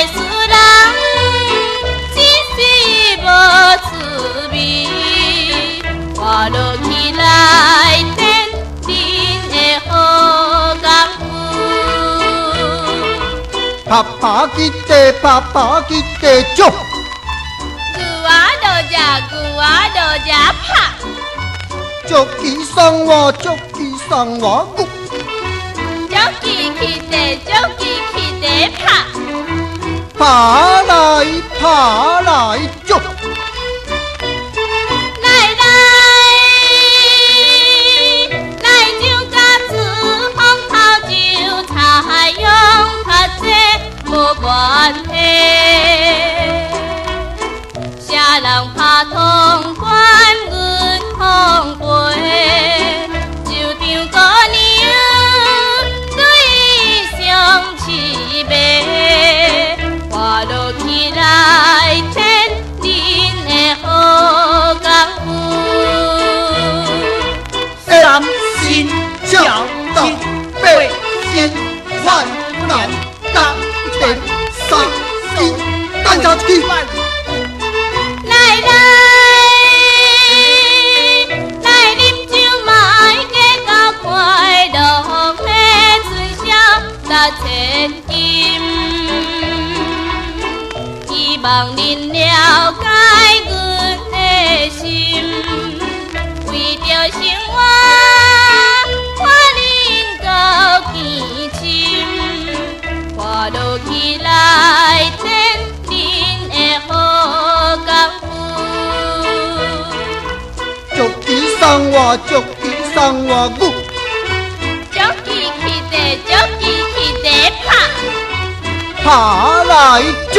歹事人，真是无滋味。活落去来天，恁的好功夫。拍拍吉地，拍拍吉地，足。牛啊落只，牛啊落只拍。足鸡送我，足鸡送我牛。足鸡去地，足鸡去地拍。拍来拍来足。关系，啥人拍通关，阮通背，就张姑娘对相痴迷，活落去来天，恁的好功夫。三心教导，八心万难当天。三斤蛋炒鸡，来饮酒嘛，加到快乐的春宵六千金，希望恁了解阮的心，为着生活，看恁够见深，活落去来天，恁的好功夫。足鸡送我，足鸡送我牛。足鸡去地，足鸡去地拍。拍来足。